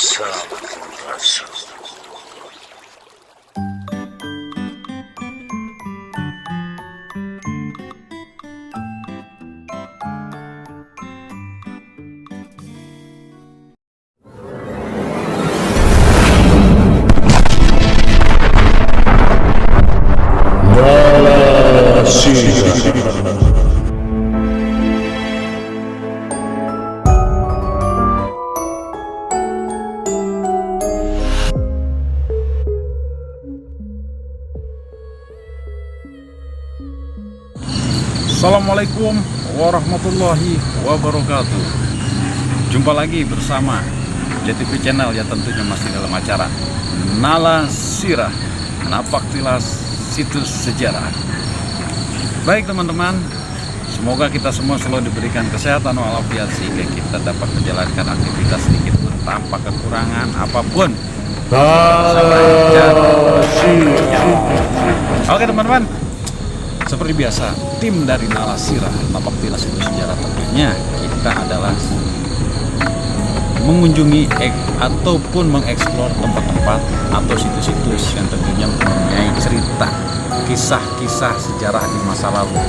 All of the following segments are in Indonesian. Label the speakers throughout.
Speaker 1: Sampurasun.
Speaker 2: Assalamualaikum warahmatullahi wabarakatuh. Jumpa lagi bersama JTV Channel, ya tentunya masih dalam acara Nala Sirah, Napaktilas Situs Sejarah. Baik teman-teman, semoga kita semua selalu diberikan kesehatan walafiat sehingga kita dapat menjalankan aktivitas sedikit pun tanpa kekurangan apapun. Oke teman-teman, seperti biasa, tim dari Nala Sirah, Napaktilas Situs Sejarah, tentunya kita adalah mengunjungi ataupun mengeksplor tempat-tempat atau situs-situs yang tentunya mempunyai cerita, kisah-kisah sejarah di masa lalu.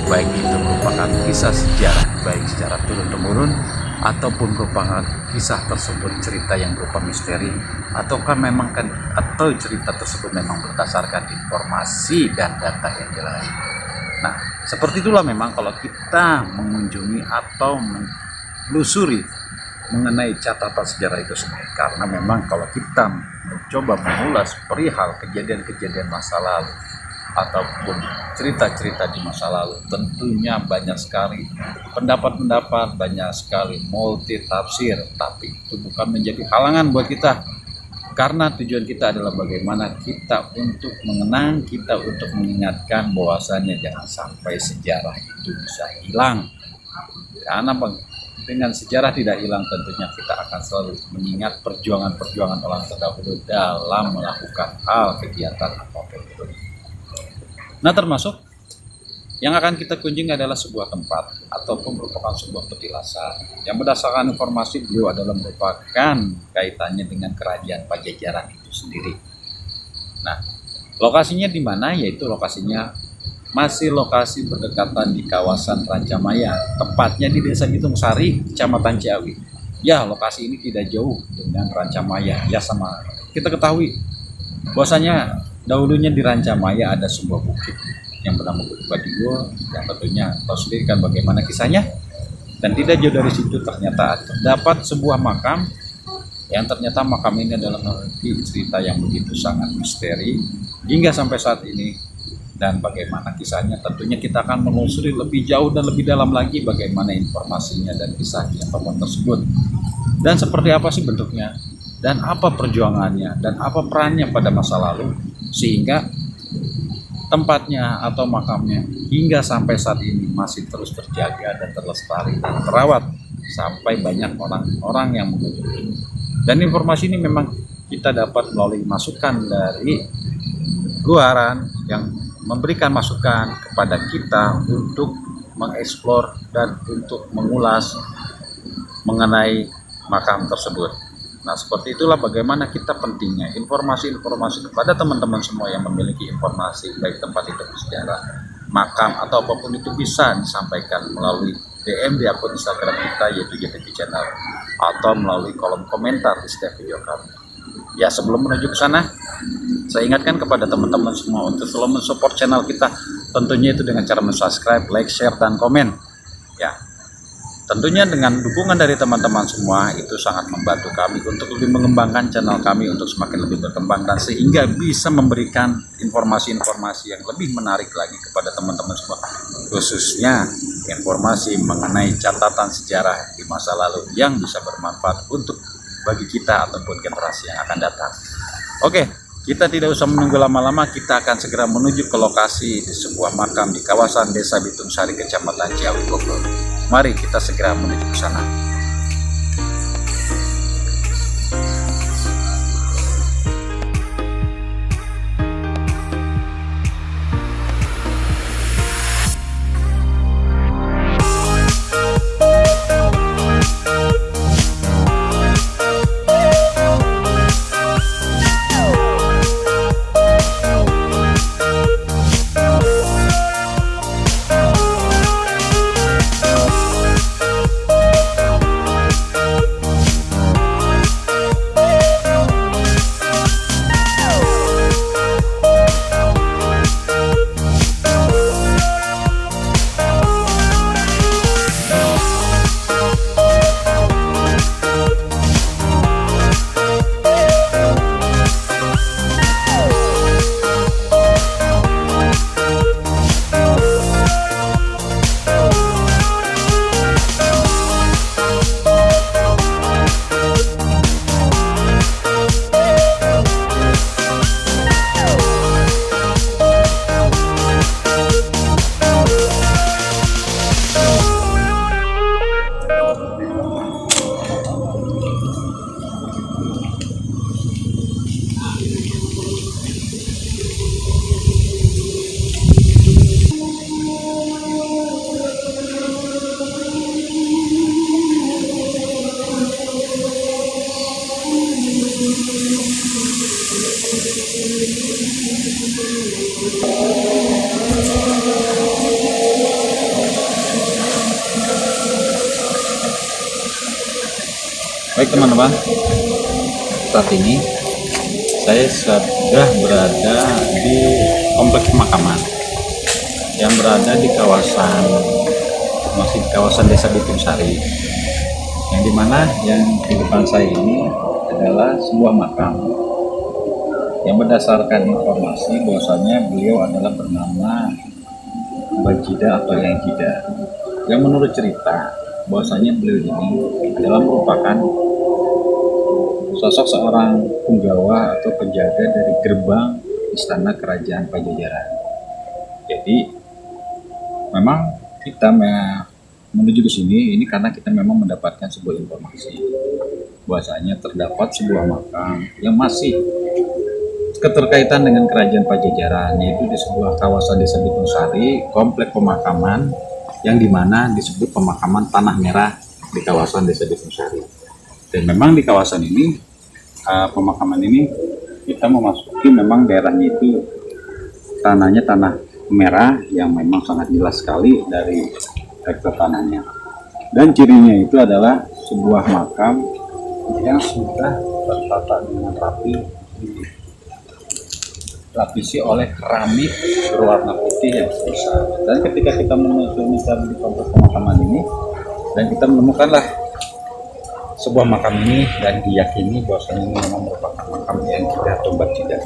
Speaker 2: Baik itu merupakan kisah sejarah, baik secara turun-temurun, ataupun merupakan kisah tersebut cerita yang berupa misteri, ataukah memang atau cerita tersebut memang berdasarkan informasi dan data yang jelas. Nah, seperti itulah memang kalau kita mengunjungi atau menelusuri mengenai catatan sejarah itu sendiri, karena memang kalau kita mencoba mengulas perihal kejadian-kejadian masa lalu ataupun cerita-cerita di masa lalu, tentunya banyak sekali pendapat-pendapat, banyak sekali multi tafsir, tapi itu bukan menjadi halangan buat kita, karena tujuan kita adalah bagaimana kita untuk mengenang, kita untuk mengingatkan bahwasannya jangan sampai sejarah itu bisa hilang. Karena dengan sejarah tidak hilang, tentunya kita akan selalu mengingat perjuangan-perjuangan orang terdahulu dalam melakukan hal kegiatan apapun itu. Nah, termasuk yang akan kita kunjungi adalah sebuah tempat ataupun merupakan sebuah petilasan yang berdasarkan informasi beliau adalah merupakan kaitannya dengan kerajaan Pajajaran itu sendiri. Nah, lokasinya di mana? Yaitu lokasinya masih lokasi berdekatan di kawasan Rancamaya, tepatnya di Desa Bitung Sari, Kecamatan Ciawi. Ya, lokasi ini tidak jauh dengan Rancamaya. Ya, sama kita ketahui bahwasanya dahulunya di Rancamaya ada sebuah bukit yang bernama Bukit Badigo, yang tentunya tahu sendiri kan bagaimana kisahnya. Dan tidak jauh dari situ ternyata terdapat sebuah makam yang ternyata makam ini adalah memiliki cerita yang begitu sangat misteri hingga sampai saat ini. Dan bagaimana kisahnya, tentunya kita akan menelusuri lebih jauh dan lebih dalam lagi bagaimana informasinya dan kisahnya tokoh tersebut, dan seperti apa sih bentuknya, dan apa perjuangannya, dan apa perannya pada masa lalu, sehingga tempatnya atau makamnya hingga sampai saat ini masih terus terjaga dan terlestari dan terawat sampai banyak orang-orang yang mengunjungi. Dan informasi ini memang kita dapat melalui masukan dari luaran yang memberikan masukan kepada kita untuk mengeksplor dan untuk mengulas mengenai makam tersebut. Nah, seperti itulah bagaimana kita pentingnya informasi-informasi kepada teman-teman semua yang memiliki informasi, baik tempat itu bersejarah, makam, atau apapun itu bisa disampaikan melalui DM di akun Instagram kita, yaitu JTV Channel, atau melalui kolom komentar di setiap video kami. Ya, sebelum menuju ke sana, saya ingatkan kepada teman-teman semua untuk selalu mensupport channel kita, tentunya itu dengan cara subscribe, like, share, dan komen. Ya, tentunya dengan dukungan dari teman-teman semua itu sangat membantu kami untuk lebih mengembangkan channel kami untuk semakin lebih berkembang dan sehingga bisa memberikan informasi-informasi yang lebih menarik lagi kepada teman-teman semua, khususnya informasi mengenai catatan sejarah di masa lalu yang bisa bermanfaat untuk bagi kita ataupun generasi yang akan datang. Oke, kita tidak usah menunggu lama-lama, kita akan segera menuju ke lokasi di sebuah makam di kawasan Desa Bitung Sari, Kecamatan Ciawi, Bogor. Mari kita segera menuju ke sana. Baik teman-teman, saat ini saya sudah berada di kompleks pemakaman yang berada di kawasan, masih di kawasan Desa Bitung Sari, yang dimana yang di depan saya ini adalah sebuah makam yang berdasarkan informasi bahwasanya beliau adalah bernama Bajida atau Yang Jida, yang menurut cerita bahwasanya beliau ini adalah merupakan sosok seorang punggawa atau penjaga dari gerbang istana kerajaan Pajajaran. Jadi memang kita menuju ke sini ini karena kita memang mendapatkan sebuah informasi bahwasanya terdapat sebuah makam yang masih keterkaitan dengan kerajaan Pajajaran, yaitu di sebuah kawasan Desa Bitung Sari, komplek pemakaman yang dimana disebut pemakaman Tanah Merah di kawasan Desa Bitung Sari. Dan memang di kawasan ini, pemakaman ini kita memasuki memang daerahnya itu tanahnya tanah merah yang memang sangat jelas sekali dari tekstur tanahnya. Dan cirinya itu adalah sebuah makam yang sudah tertata dengan rapi, dilapisi oleh keramik berwarna putih yang besar. Dan ketika kita menelusuri di kompleks pemakaman ini, dan kita menemukanlah sebuah makam ini, dan diyakini bahwasanya ini memang merupakan makam yang tidak atau Bajida.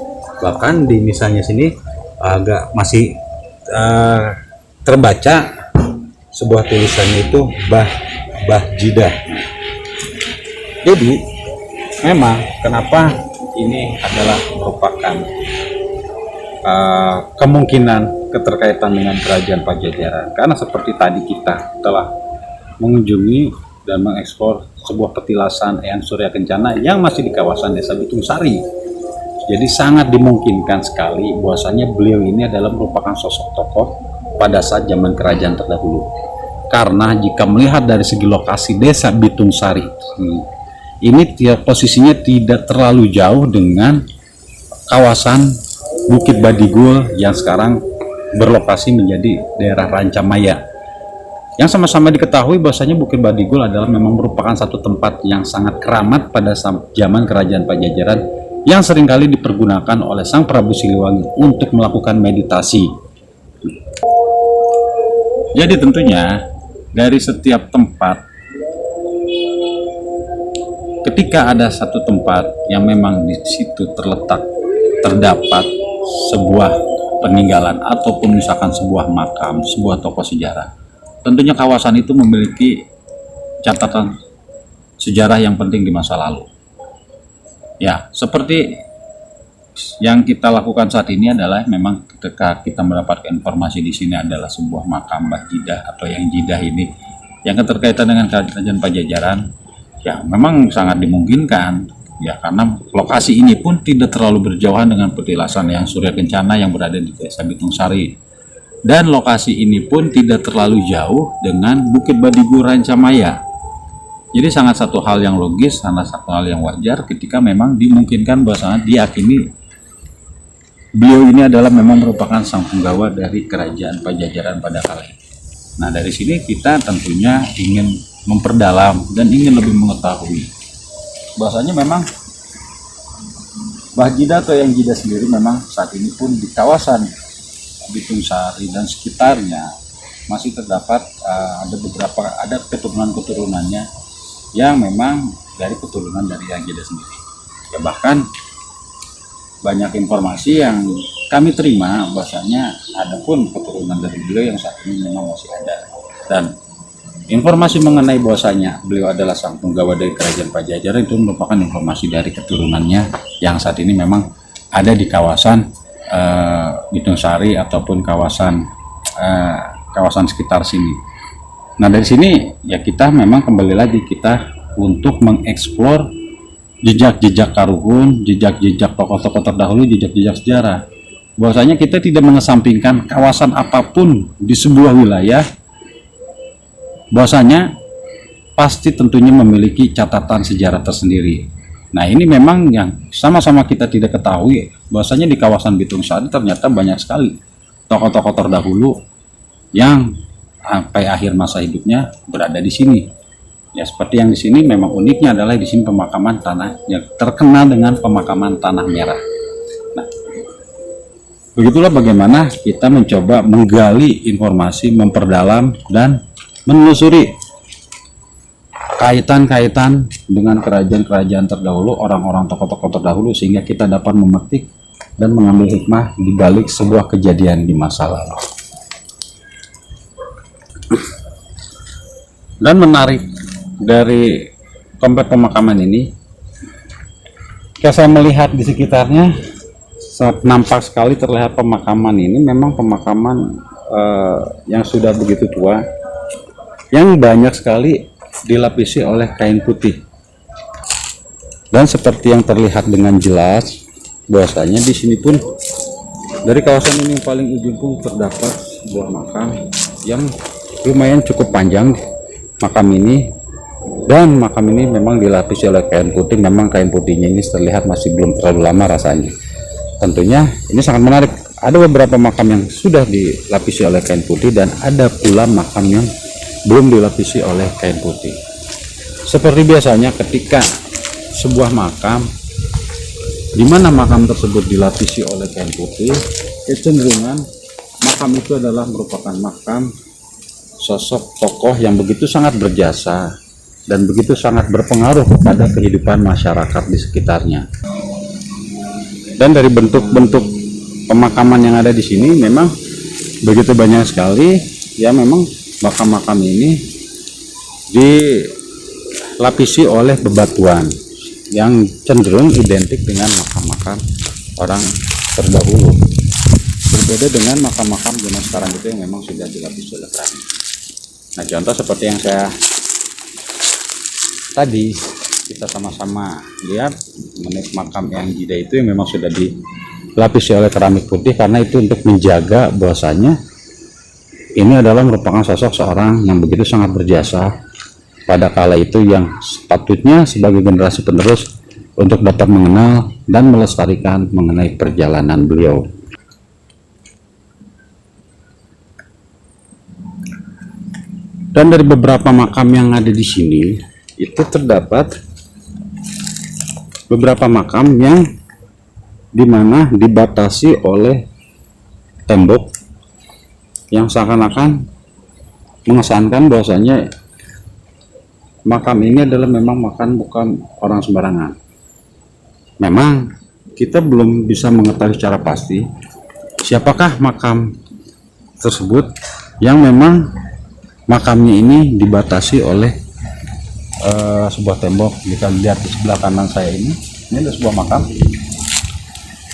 Speaker 2: Bahkan di misalnya sini agak masih terbaca sebuah tulisannya itu Bajida. Jadi memang kenapa ini adalah merupakan kemungkinan keterkaitan dengan kerajaan Pajajaran, karena seperti tadi kita telah mengunjungi dan mengeksplor sebuah petilasan Eyang Surya Kencana yang masih di kawasan Desa Bitung Sari. Jadi sangat dimungkinkan sekali bahwasanya beliau ini adalah merupakan sosok tokoh pada saat zaman kerajaan terdahulu. Karena jika melihat dari segi lokasi Desa Bitung Sari ini posisinya tidak terlalu jauh dengan kawasan Bukit Badigul yang sekarang berlokasi menjadi daerah Rancamaya. Yang sama-sama diketahui bahwasanya Bukit Badigul adalah memang merupakan satu tempat yang sangat keramat pada zaman kerajaan Pajajaran yang seringkali dipergunakan oleh Sang Prabu Siliwangi untuk melakukan meditasi. Jadi tentunya dari setiap tempat, ketika ada satu tempat yang memang di situ terdapat sebuah peninggalan ataupun misalkan sebuah makam, sebuah tokoh sejarah, tentunya kawasan itu memiliki catatan sejarah yang penting di masa lalu. Ya, seperti yang kita lakukan saat ini adalah memang ketika kita mendapatkan informasi di sini adalah sebuah makam Mbah Jidah atau Yang Jidah ini yang keterkaitan dengan kerajaan Pajajaran, ya memang sangat dimungkinkan ya, karena lokasi ini pun tidak terlalu berjauhan dengan petilasan Eyang Surya Kencana yang berada di Desa Bitung Sari, dan lokasi ini pun tidak terlalu jauh dengan Bukit Badigul Rancamaya. Jadi sangat satu hal yang logis, sangat satu hal yang wajar ketika memang dimungkinkan bahwasanya diyakini beliau ini adalah memang merupakan sang punggawa dari kerajaan Pajajaran pada kala itu. Nah, dari sini kita tentunya ingin memperdalam dan ingin lebih mengetahui bahwasanya memang Bajida atau Yang Jida sendiri memang saat ini pun di kawasan Bitung Sari dan sekitarnya masih terdapat ada keturunan-keturunannya yang memang dari keturunan dari Yang Jida sendiri. Ya bahkan banyak informasi yang kami terima bahwasanya ada pun keturunan dari beliau yang saat ini memang masih ada. Dan informasi mengenai bahwasanya beliau adalah sang punggawa dari kerajaan Pajajaran itu merupakan informasi dari keturunannya yang saat ini memang ada di kawasan Bitung Sari ataupun kawasan sekitar sini. Nah, dari sini ya kita memang kembali lagi kita untuk mengeksplor jejak-jejak karuhun, jejak-jejak tokoh-tokoh terdahulu, jejak-jejak sejarah. Bahwasanya kita tidak mengesampingkan kawasan apapun di sebuah wilayah, bahwasanya pasti tentunya memiliki catatan sejarah tersendiri. Nah, ini memang yang sama-sama kita tidak ketahui bahwasanya di kawasan Bitung Sari ternyata banyak sekali tokoh-tokoh terdahulu yang sampai akhir masa hidupnya berada di sini. Ya seperti yang di sini, memang uniknya adalah di sini pemakaman tanah yang terkenal dengan pemakaman tanah merah. Nah, begitulah bagaimana kita mencoba menggali informasi, memperdalam dan menelusuri kaitan-kaitan dengan kerajaan-kerajaan terdahulu, orang-orang tokoh-tokoh terdahulu, sehingga kita dapat memetik dan mengambil hikmah di balik sebuah kejadian di masa lalu. Dan menarik dari komplek pemakaman ini, ketika saya melihat di sekitarnya, nampak sekali terlihat pemakaman ini memang pemakaman yang sudah begitu tua, yang banyak sekali dilapisi oleh kain putih. Dan seperti yang terlihat dengan jelas, bahwasanya di sini pun dari kawasan ini yang paling ujung pun terdapat sebuah makam yang lumayan cukup panjang. Makam ini, dan makam ini memang dilapisi oleh kain putih. Memang kain putihnya ini terlihat masih belum terlalu lama rasanya. Tentunya ini sangat menarik. Ada beberapa makam yang sudah dilapisi oleh kain putih, dan ada pula makam yang belum dilapisi oleh kain putih. Seperti biasanya ketika sebuah makam di mana makam tersebut dilapisi oleh kain putih, kecenderungan makam itu adalah merupakan makam sosok tokoh yang begitu sangat berjasa dan begitu sangat berpengaruh kepada kehidupan masyarakat di sekitarnya. Dan dari bentuk-bentuk pemakaman yang ada di sini memang begitu banyak sekali, ya memang makam-makam ini dilapisi oleh bebatuan yang cenderung identik dengan makam-makam orang terdahulu. Berbeda dengan makam-makam zaman sekarang itu yang memang sudah dilapisi oleh keramik. Nah, contoh seperti yang saya tadi kita sama-sama lihat mengenai makam yang Jida itu yang memang sudah dilapisi oleh keramik putih, karena itu untuk menjaga bahwasanya ini adalah merupakan sosok seorang yang begitu sangat berjasa pada kala itu, yang sepatutnya sebagai generasi penerus untuk dapat mengenal dan melestarikan mengenai perjalanan beliau. Dan dari beberapa makam yang ada di sini, itu terdapat beberapa makam yang dimana dibatasi oleh tembok yang seakan-akan mengesankan bahwasanya makam ini adalah memang bukan orang sembarangan. Memang kita belum bisa mengetahui secara pasti siapakah makam tersebut yang memang makamnya ini dibatasi oleh sebuah tembok. Jika lihat di sebelah kanan saya ini ada sebuah makam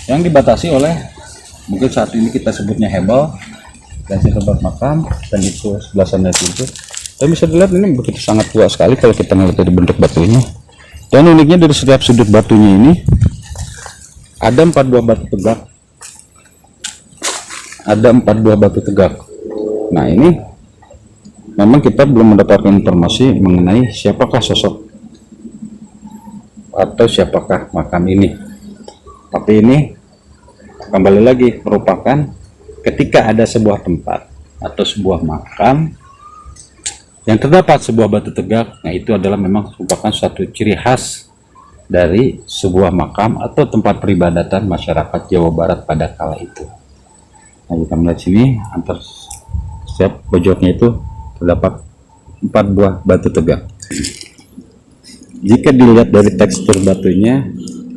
Speaker 2: yang dibatasi oleh, mungkin saat ini kita sebutnya hebel, dan sebuah makam, dan itu sebelah sana itu. Dan bisa dilihat ini begitu sangat tua sekali kalau kita melihat dari bentuk batunya. Dan uniknya dari setiap sudut batunya ini ada 4 buah batu tegak. Ada 4 buah batu tegak. Nah, ini memang kita belum mendapatkan informasi mengenai siapakah sosok atau siapakah makam ini. Tapi ini kembali lagi merupakan ketika ada sebuah tempat atau sebuah makam yang terdapat sebuah batu tegak, nah itu adalah memang merupakan suatu ciri khas dari sebuah makam atau tempat peribadatan masyarakat Jawa Barat pada kala itu. Nah, kita melihat sini antar setiap pojoknya itu terdapat 4 buah batu tegak. Jika dilihat dari tekstur batunya,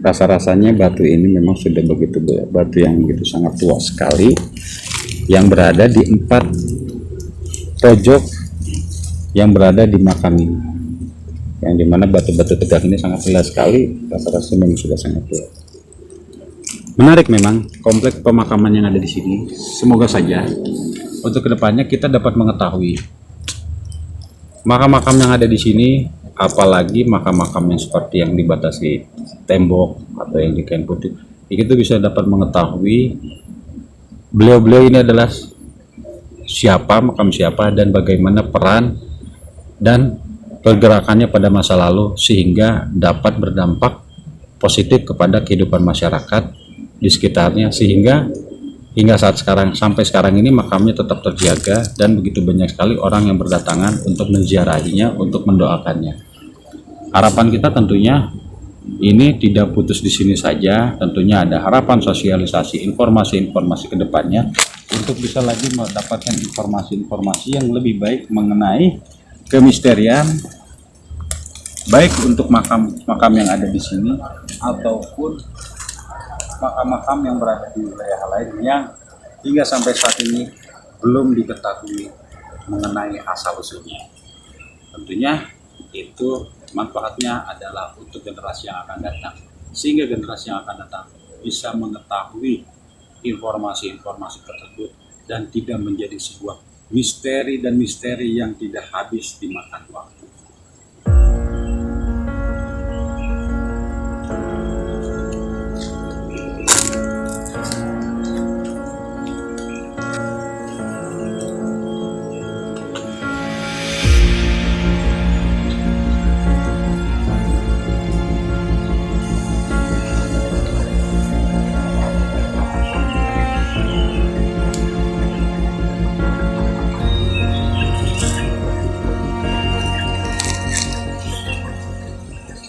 Speaker 2: rasa-rasanya batu ini memang sudah begitu batu yang begitu sangat tua sekali, yang berada di 4 pojok yang berada di makam ini, yang dimana batu-batu tegak ini sangat jelas sekali, rasa-rasanya memang sudah sangat tua. Menarik memang kompleks pemakaman yang ada di sini. Semoga saja untuk kedepannya kita dapat mengetahui makam-makam yang ada di sini, apalagi makam-makam yang seperti yang dibatasi tembok atau yang di kain putih, kita bisa dapat mengetahui beliau-beliau ini adalah siapa, makam siapa, dan bagaimana peran dan pergerakannya pada masa lalu, sehingga dapat berdampak positif kepada kehidupan masyarakat di sekitarnya, sehingga hingga saat sekarang, sampai sekarang ini makamnya tetap terjaga dan begitu banyak sekali orang yang berdatangan untuk menziarahinya, untuk mendoakannya. Harapan kita tentunya ini tidak putus di sini saja, tentunya ada harapan sosialisasi informasi-informasi ke depannya untuk bisa lagi mendapatkan informasi-informasi yang lebih baik mengenai kemisterian, baik untuk makam-makam yang ada di sini ataupun makam-makam yang berada di wilayah lain yang hingga sampai saat ini belum diketahui mengenai asal-usulnya. Tentunya itu manfaatnya adalah untuk generasi yang akan datang, sehingga generasi yang akan datang bisa mengetahui informasi-informasi tersebut dan tidak menjadi sebuah misteri dan misteri yang tidak habis dimakan waktu.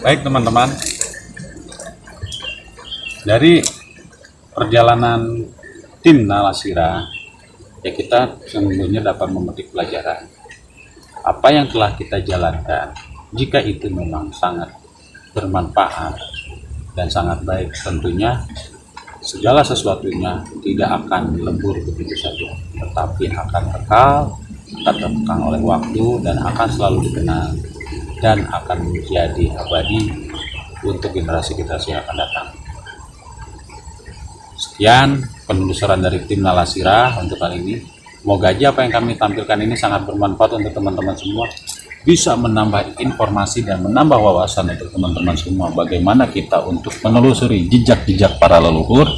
Speaker 2: Baik teman-teman, dari perjalanan tim Nalasira ya kita sesungguhnya dapat memetik pelajaran apa yang telah kita jalankan. Jika itu memang sangat bermanfaat dan sangat baik, tentunya segala sesuatunya tidak akan lebur begitu saja, tetapi akan kekal, terkekang oleh waktu dan akan selalu dikenang dan akan menjadi abadi untuk generasi-generasi yang akan datang. Sekian penelusuran dari tim Nalasira untuk kali ini. Semoga aja apa yang kami tampilkan ini sangat bermanfaat untuk teman-teman semua, bisa menambah informasi dan menambah wawasan untuk teman-teman semua bagaimana kita untuk menelusuri jejak-jejak para leluhur,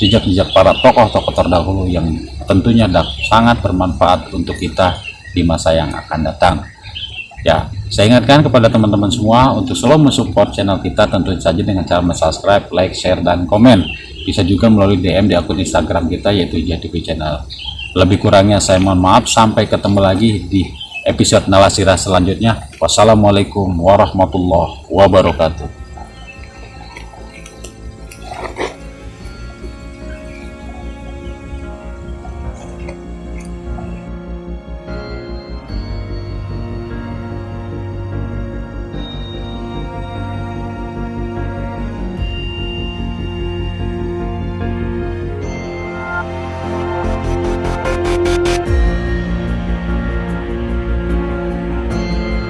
Speaker 2: jejak-jejak para tokoh-tokoh terdahulu yang tentunya sangat bermanfaat untuk kita di masa yang akan datang. Ya, saya ingatkan kepada teman-teman semua untuk selalu mensupport channel kita, tentu saja dengan cara subscribe, like, share, dan komen. Bisa juga melalui DM di akun Instagram kita yaitu JTV Channel. Lebih kurangnya saya mohon maaf, sampai ketemu lagi di episode Nalasira selanjutnya. Wassalamualaikum warahmatullahi wabarakatuh.